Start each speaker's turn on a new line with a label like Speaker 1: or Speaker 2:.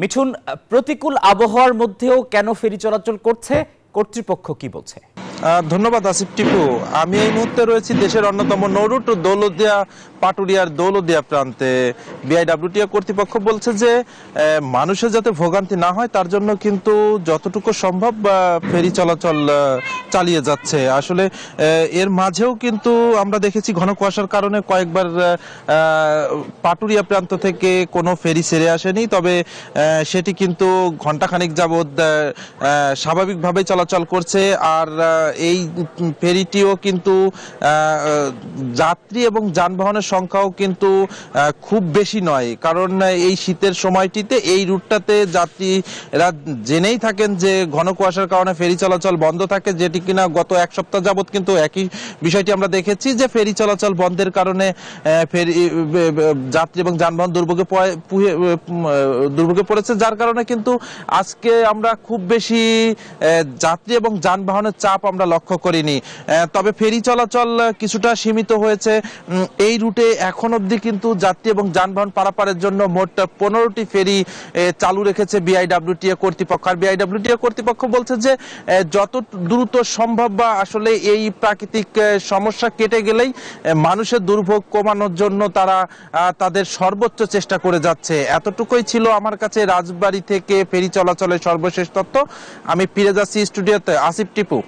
Speaker 1: মিঠুন, প্রতিকূল আবহাওয়ার মধ্যেও কেন ফেরি চলাচল করছে, কর্তৃপক্ষ কি বলছে?
Speaker 2: ধন্যবাদ আসিফ টিপু। আমি এই মুহূর্তে রয়েছি দেশের অন্যতম নৌরুট দৌলতদিয়া পাটুরিয়ার দৌলতদিয়া প্রান্তে। বিআইডব্লিউটিএ কর্তৃপক্ষ বলছে যে মানুষের যাতে ভোগান্তি না হয় তার জন্য কিন্তু যতটুকু সম্ভব ফেরি চলাচল চালিয়ে যাচ্ছে। আসলে এর মাঝেও কিন্তু আমরা দেখেছি ঘন কুয়াশার কারণে কয়েকবার পাটুরিয়া প্রান্ত থেকে কোনো ফেরি ছেড়ে আসেনি, তবে সেটি কিন্তু ঘণ্টাখানিক যাবৎ স্বাভাবিকভাবে চলাচল করছে। আর এই ফেরিটিও কিন্তু যাত্রী এবং যানবাহনের সংখ্যাও কিন্তু খুব বেশি নয়, কারণ এই শীতের সময়টিতে এই রুটটাতে যাত্রীরা জেনেই থাকেন যে ঘন কুয়াশার কারণে ফেরি চলাচল বন্ধ থাকে, যেটি কিনা গত এক সপ্তাহ যাবৎ কিন্তু একই বিষয়টি আমরা দেখেছি যে ফেরি চলাচল বন্ধের কারণে ফেরি যাত্রী এবং যানবাহন দুর্ভোগে পড়েছে, যার কারণে কিন্তু আজকে আমরা খুব বেশি যাত্রী এবং যানবাহনের চাপ আমরা লক্ষ্য করিনি। তবে ফেরি চলাচল কিছুটা সীমিত হয়েছে। এই রুটে এখন অবধি কিন্তু যাত্রী এবং যানবাহন পারাপারের জন্য মোট 15টি ফেরি চালু রেখেছে বিআইডব্লিউটিএ কর্তৃপক্ষ। আর বিআইডব্লিউটিএ কর্তৃপক্ষ বলছে যে যত দ্রুত সম্ভব বা আসলে এই প্রাকৃতিক সমস্যা কেটে গেলেই মানুষের দুর্ভোগ কমানোর জন্য তারা তাদের সর্বোচ্চ চেষ্টা করে যাচ্ছে। এতটুকুই ছিল আমার কাছে রাজবাড়ী থেকে ফেরি চলাচলের সর্বশেষ তথ্য। আমি ফিরে যাচ্ছি স্টুডিওতে। আসিফ টিপু।